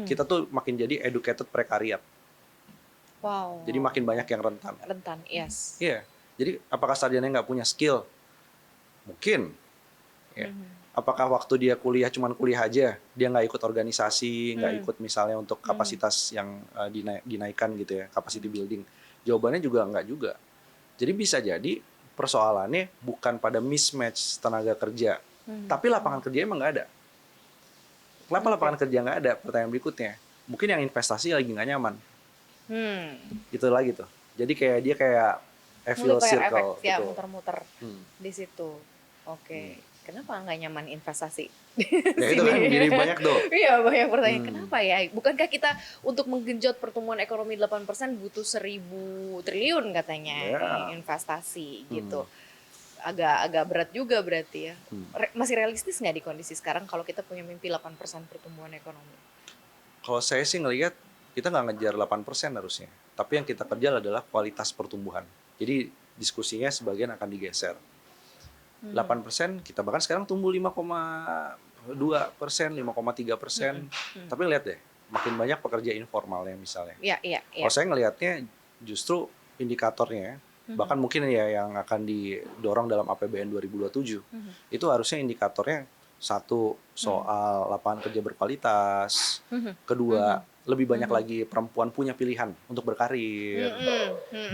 Kita tuh makin jadi educated prekariat. Wow. Jadi makin banyak yang rentan. Rentan, yes. Iya. Jadi apakah sarjana nggak punya skill? Mungkin. Ya. Apakah waktu dia kuliah cuman kuliah aja, dia nggak ikut organisasi, nggak ikut misalnya untuk kapasitas yang dinaikkan gitu ya, capacity building? Jawabannya juga nggak juga. Jadi bisa jadi persoalannya bukan pada mismatch tenaga kerja, tapi lapangan kerja emang nggak ada. Kenapa lapangan kerja nggak ada? Pertanyaan berikutnya, mungkin yang investasi lagi nggak nyaman. Gitu lagi tuh. Jadi kayak dia kayak evil circle efek, ya, gitu. muter-muter di situ. Oke. Kenapa nggak nyaman investasi? Ya itu kan jadi banyak tuh. Iya, banyak pertanyaan. Kenapa ya? Bukankah kita untuk menggenjot pertumbuhan ekonomi 8% butuh 1.000 triliun katanya investasi gitu. Agak berat juga berarti ya. Masih realistis nggak di kondisi sekarang kalau kita punya mimpi 8% pertumbuhan ekonomi? Kalau saya sih ngelihat kita nggak ngejar 8% harusnya. Tapi yang kita kerja adalah kualitas pertumbuhan. Jadi diskusinya sebagian akan digeser. 8% kita bahkan sekarang tumbuh 5,2%, 5,3%. Tapi lihat deh, makin banyak pekerja informalnya misalnya. Iya. Kalau saya ngelihatnya justru indikatornya, bahkan mungkin ya yang akan didorong dalam APBN 2027, itu harusnya indikatornya satu soal lapangan kerja berkualitas, kedua lebih banyak lagi perempuan punya pilihan untuk berkarir.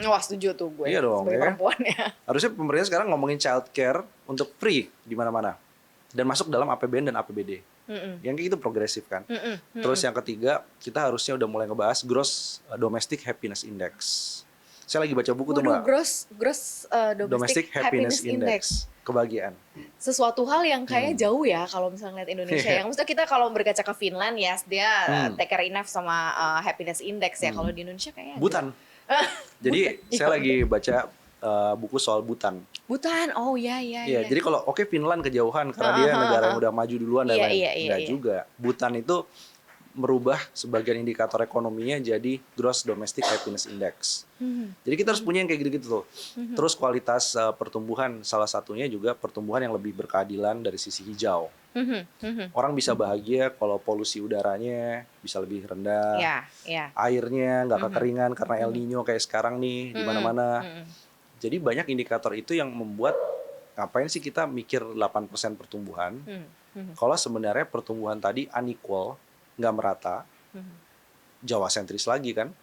Wah setuju tuh gue. Iya dong, sebagai ya. perempuan ya. Harusnya pemerintah sekarang ngomongin child care untuk free di mana-mana dan masuk dalam APBN dan APBD. Yang kayak gitu progresif kan. Terus yang ketiga, kita harusnya udah mulai ngebahas gross domestic happiness index. Saya lagi baca buku tuh Mbak. Gross Domestic happiness index. Kebahagiaan. Sesuatu hal yang kayaknya jauh ya kalau misalnya lihat Indonesia. Yang maksudnya kita kalau berkaca ke Finland ya, dia take care enough sama happiness index ya. Kalau di Indonesia kayaknya Bhutan. Jadi saya lagi baca buku soal Bhutan. Bhutan, oh iya. Iya, jadi kalau Finland kejauhan karena dia negara yang udah maju duluan dan lain. Enggak juga. Bhutan itu merubah sebagian indikator ekonominya jadi gross domestic happiness index. Jadi kita harus punya yang kayak gitu-gitu tuh. Terus kualitas pertumbuhan, salah satunya juga pertumbuhan yang lebih berkeadilan dari sisi hijau. Orang bisa bahagia kalau polusi udaranya bisa lebih rendah. Airnya nggak kekeringan karena El Nino kayak sekarang nih di mana-mana. Jadi banyak indikator itu yang membuat ngapain sih kita mikir 8% pertumbuhan. Kalau sebenarnya pertumbuhan tadi unequal, nggak merata, Jawa sentris lagi kan.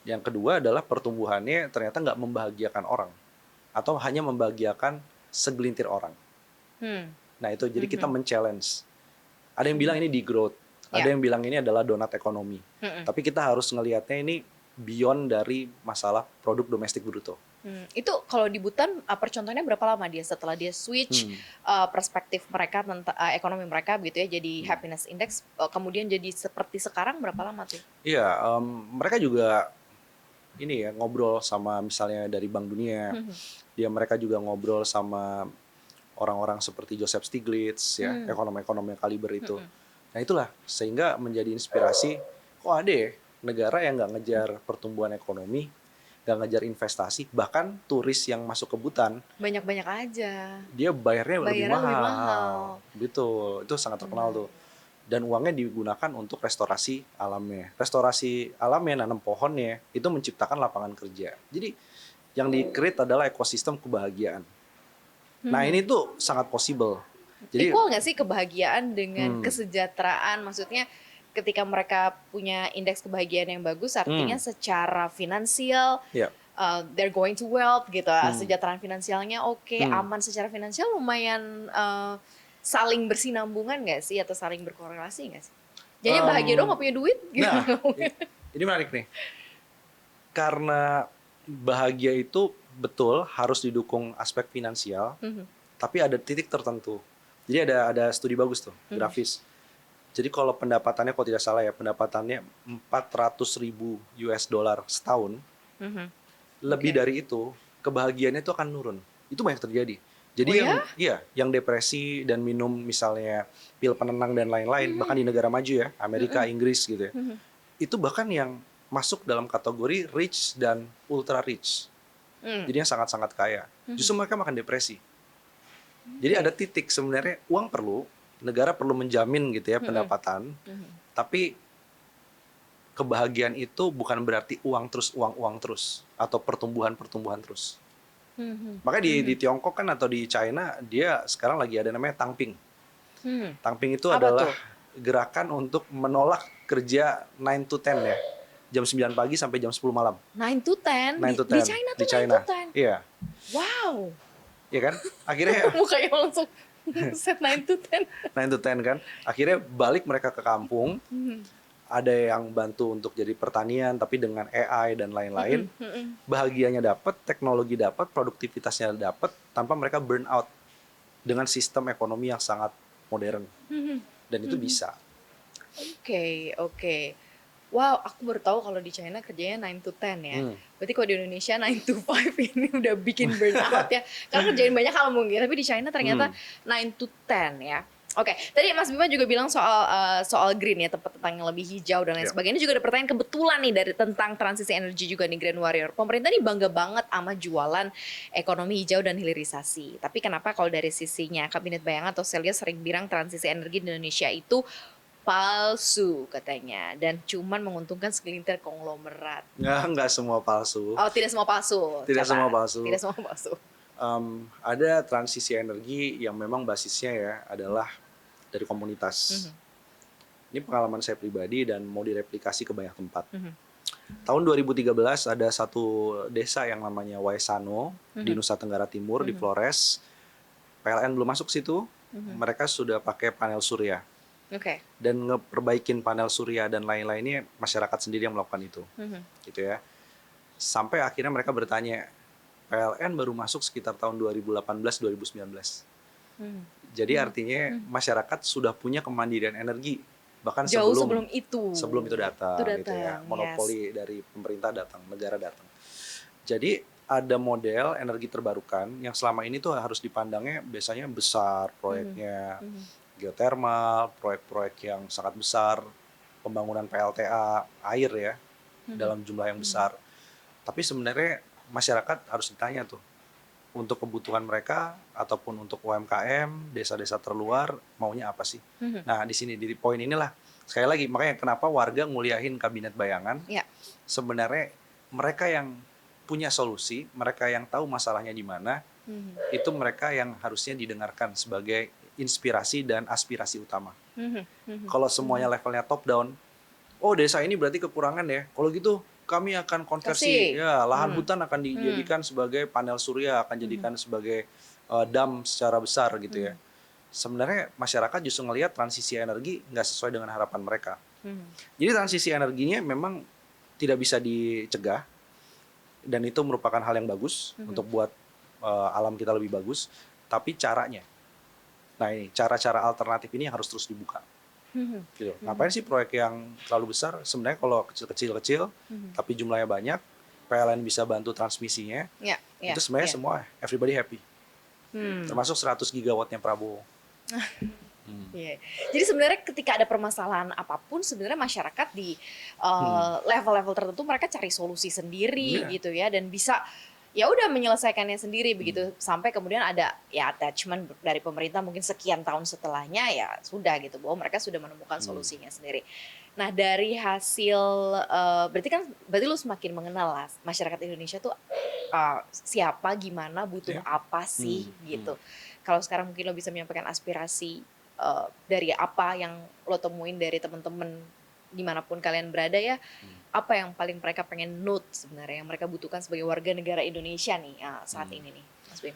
Yang kedua adalah pertumbuhannya ternyata nggak membahagiakan orang atau hanya membahagiakan segelintir orang. Nah itu jadi kita men-challenge. Ada yang bilang ini degrowth, ada yang bilang ini adalah donat ekonomi. Tapi kita harus ngelihatnya ini beyond dari masalah produk domestik bruto. Itu kalau di Bhutan percontohannya berapa lama dia setelah dia switch perspektif mereka tentang ekonomi mereka gitu ya jadi happiness index kemudian jadi seperti sekarang berapa lama tuh? Iya, mereka juga ini ya ngobrol sama misalnya dari Bank Dunia, mereka juga ngobrol sama orang-orang seperti Joseph Stiglitz ya ekonom-ekonom yang kaliber itu. Nah itulah sehingga menjadi inspirasi kok ada ya negara yang nggak ngejar pertumbuhan ekonomi, nggak ngejar investasi, bahkan turis yang masuk ke Bhutan banyak-banyak aja. Dia bayarnya lebih mahal. Betul, itu sangat terkenal tuh. Dan uangnya digunakan untuk restorasi alamnya. Restorasi alamnya, nanam pohonnya, itu menciptakan lapangan kerja. Jadi yang di-create adalah ekosistem kebahagiaan. Nah ini tuh sangat possible. Jadi equal nggak sih kebahagiaan dengan kesejahteraan? Maksudnya ketika mereka punya indeks kebahagiaan yang bagus, artinya secara finansial they're going to wealth gitu, kesejahteraan finansialnya oke, aman secara finansial, lumayan saling bersinambungan nggak sih atau saling berkorelasi nggak sih? Jadinya bahagia dong nggak punya duit? Gitu. Nah, ini menarik nih. Karena bahagia itu betul harus didukung aspek finansial, tapi ada titik tertentu. Jadi ada studi bagus tuh, grafis. Jadi kalau pendapatannya, kalau tidak salah ya, pendapatannya 400.000 US dollar setahun, lebih dari itu, kebahagiaannya itu akan nurun. Itu banyak terjadi. Jadi yang depresi dan minum misalnya pil penenang dan lain-lain, bahkan di negara maju ya, Amerika, Inggris gitu ya, itu bahkan yang masuk dalam kategori rich dan ultra rich. Jadi yang sangat-sangat kaya. Justru mereka makan depresi. Jadi ada titik sebenarnya uang perlu, negara perlu menjamin gitu ya pendapatan, tapi kebahagiaan itu bukan berarti uang terus atau pertumbuhan terus. Makanya di Tiongkok kan atau di China dia sekarang lagi ada namanya Tangping. Tangping itu adalah gerakan untuk menolak kerja 9 to 10 ya. Jam 9 pagi sampai jam 10 malam. 9 to 10? 9 to 10. Di China tuh 9 to 10? Iya. Wow. Iya kan? Akhirnya mukanya langsung set 9 to 10. 9 to 10 kan. Akhirnya balik mereka ke kampung. Ada yang bantu untuk jadi pertanian tapi dengan AI dan lain-lain. Bahagianya dapat, teknologi dapat, produktivitasnya dapat tanpa mereka burn out dengan sistem ekonomi yang sangat modern. Dan itu bisa. Oke. Wow, aku baru tahu kalau di China kerjanya 9 to 10 ya. Berarti kalau di Indonesia 9 to 5 ini udah bikin burnout ya. Karena kerjain banyak hal mungkin, tapi di China ternyata 9 to 10 ya. Oke, tadi Mas Bima juga bilang soal green ya, tentang yang lebih hijau dan lain sebagainya. Juga ada pertanyaan kebetulan nih dari tentang transisi energi juga nih Grand Warrior. Pemerintah nih bangga banget sama jualan ekonomi hijau dan hilirisasi. Tapi kenapa kalau dari sisinya Kabinet Bayangan atau Celia sering bilang transisi energi di Indonesia itu palsu katanya dan cuman menguntungkan segelintir konglomerat. Nggak semua palsu. Oh, tidak semua palsu. Tidak semua palsu. Tidak semua palsu. Ada transisi energi yang memang basisnya ya adalah dari komunitas. Ini pengalaman saya pribadi dan mau direplikasi ke banyak tempat. Tahun 2013 ada satu desa yang namanya Waisano di Nusa Tenggara Timur di Flores. PLN belum masuk situ. Mereka sudah pakai panel surya. Dan ngeperbaikin panel surya dan lain-lainnya masyarakat sendiri yang melakukan itu, gitu ya. Sampai akhirnya mereka bertanya, PLN baru masuk sekitar tahun 2018-2019. Jadi artinya masyarakat sudah punya kemandirian energi bahkan jauh sebelum itu datang, gitu ya. Monopoli dari pemerintah datang, negara datang. Jadi ada model energi terbarukan yang selama ini tuh harus dipandangnya biasanya besar proyeknya. Geotermal, proyek-proyek yang sangat besar, pembangunan PLTA, air ya, dalam jumlah yang besar. Tapi sebenarnya masyarakat harus ditanya tuh, untuk kebutuhan mereka ataupun untuk UMKM, desa-desa terluar, maunya apa sih? Nah, di sini, di poin inilah, sekali lagi, makanya kenapa warga nguliahin Kabinet Bayangan, sebenarnya mereka yang punya solusi, mereka yang tahu masalahnya di mana, itu mereka yang harusnya didengarkan sebagai inspirasi dan aspirasi utama. Kalau semuanya levelnya top down, oh desa ini berarti kekurangan ya. Kalau gitu kami akan konversi, ya lahan hutan akan dijadikan sebagai panel surya, akan jadikan sebagai dam secara besar gitu ya. Sebenarnya masyarakat justru ngelihat transisi energi nggak sesuai dengan harapan mereka. Jadi transisi energinya memang tidak bisa dicegah dan itu merupakan hal yang bagus untuk buat alam kita lebih bagus. Tapi caranya. Nah ini cara-cara alternatif ini yang harus terus dibuka. Gitu. Ngapain sih proyek yang terlalu besar? Sebenarnya kalau kecil-kecil, tapi jumlahnya banyak, PLN bisa bantu transmisinya, itu sebenarnya semua everybody happy. Termasuk 100 gigawattnya Prabowo. Jadi sebenarnya ketika ada permasalahan apapun, sebenarnya masyarakat di level-level tertentu mereka cari solusi sendiri gitu ya, dan bisa ya udah menyelesaikannya sendiri begitu sampai kemudian ada ya attachment dari pemerintah mungkin sekian tahun setelahnya ya sudah gitu bahwa mereka sudah menemukan solusinya sendiri. Nah dari hasil berarti lu semakin mengenal lah masyarakat Indonesia tuh siapa, gimana, butuh apa sih gitu. Kalau sekarang mungkin lo bisa menyampaikan aspirasi dari apa yang lo temuin dari teman-teman dimanapun kalian berada ya, apa yang paling mereka pengen note sebenarnya yang mereka butuhkan sebagai warga negara Indonesia nih saat ini nih, Mas Bim?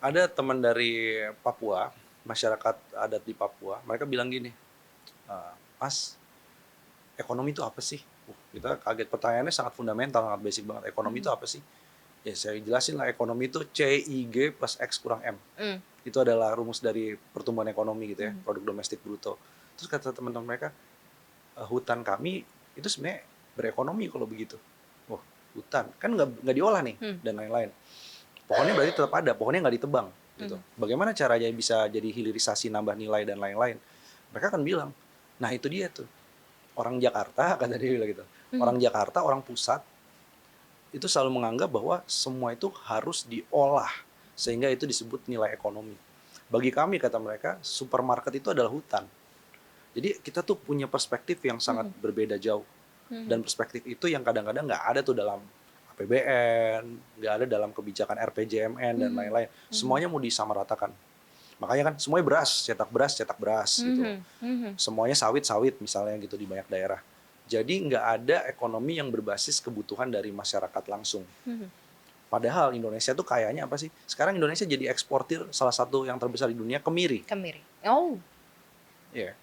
Ada teman dari Papua, masyarakat adat di Papua, mereka bilang gini, Mas, ekonomi itu apa sih? Kita kaget, pertanyaannya sangat fundamental, sangat basic banget. Ekonomi itu apa sih? Ya saya jelasin lah, ekonomi itu CIG plus X kurang M. Itu adalah rumus dari pertumbuhan ekonomi gitu ya, produk domestik bruto. Terus kata teman-teman mereka, hutan kami itu sebenarnya berekonomi kalau begitu. Wah, hutan kan nggak diolah nih dan lain-lain. Pohonnya berarti tetap ada, pohonnya nggak ditebang gitu. Bagaimana caranya bisa jadi hilirisasi, nambah nilai dan lain-lain? Mereka akan bilang, nah itu dia tuh, orang Jakarta kata dia bilang gitu, orang Jakarta, orang pusat itu selalu menganggap bahwa semua itu harus diolah sehingga itu disebut nilai ekonomi. Bagi kami kata mereka, supermarket itu adalah hutan. Jadi kita tuh punya perspektif yang sangat berbeda jauh. Dan perspektif itu yang kadang-kadang nggak ada tuh dalam APBN, nggak ada dalam kebijakan RPJMN dan lain-lain. Semuanya mau disamaratakan. Makanya kan semuanya cetak beras gitu. Semuanya sawit misalnya gitu di banyak daerah. Jadi nggak ada ekonomi yang berbasis kebutuhan dari masyarakat langsung. Padahal Indonesia tuh kayaknya apa sih? Sekarang Indonesia jadi eksportir salah satu yang terbesar di dunia, kemiri. Kemiri. Oh. Iya.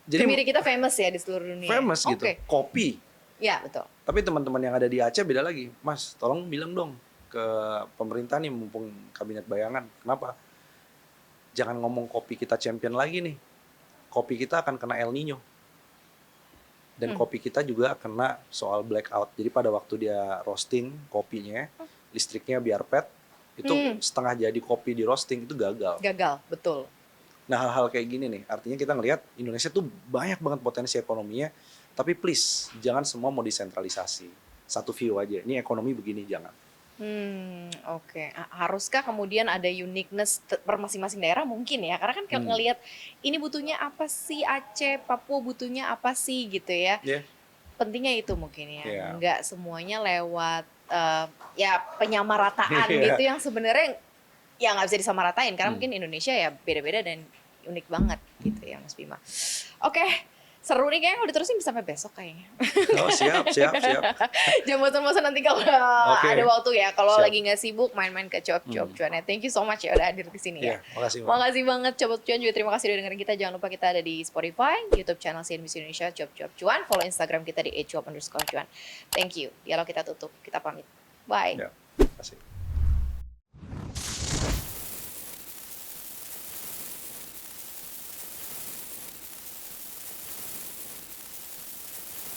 Jadi Kemiri kita famous ya di seluruh dunia. Famous gitu. Kopi. Ya, betul. Tapi teman-teman yang ada di Aceh beda lagi. Mas, tolong bilang dong ke pemerintah nih mumpung kabinet bayangan. Kenapa? Jangan ngomong kopi kita champion lagi nih. Kopi kita akan kena El Nino. Dan kopi kita juga kena soal blackout. Jadi pada waktu dia roasting kopinya, listriknya biar pet, itu setengah jadi kopi di roasting itu gagal. Gagal, betul. Nah hal-hal kayak gini nih, artinya kita ngelihat Indonesia tuh banyak banget potensi ekonominya, tapi please jangan semua mau disentralisasi. Satu view aja, ini ekonomi begini, jangan. Oke. Haruskah kemudian ada uniqueness per masing-masing daerah mungkin ya? Karena kan ngelihat ini butuhnya apa sih Aceh, Papua butuhnya apa sih gitu ya? Yeah. Pentingnya itu mungkin ya. Yeah. Nggak semuanya lewat ya penyamarataan gitu yang sebenarnya ya nggak bisa disamaratain karena mungkin Indonesia ya beda-beda dan unik banget gitu ya Mas Bima. Oke. Seru nih kayaknya kalau diterusin bisa sampai besok kayaknya. Oh siap. Jangan bosan-bosan nanti kalau ada waktu ya. Kalau lagi nggak sibuk main-main ke Cuap-Cuap Cuan ya. Thank you so much ya udah hadir di sini ya. Makasih banget Cuap Cuan juga terima kasih udah dengerin kita. Jangan lupa kita ada di Spotify, YouTube channel CNBC Indonesia Cuap-Cuap Cuan. Follow Instagram kita di @cuap_cuan. Thank you. Dialog kita tutup. Kita pamit. Bye. Ya, terima kasih.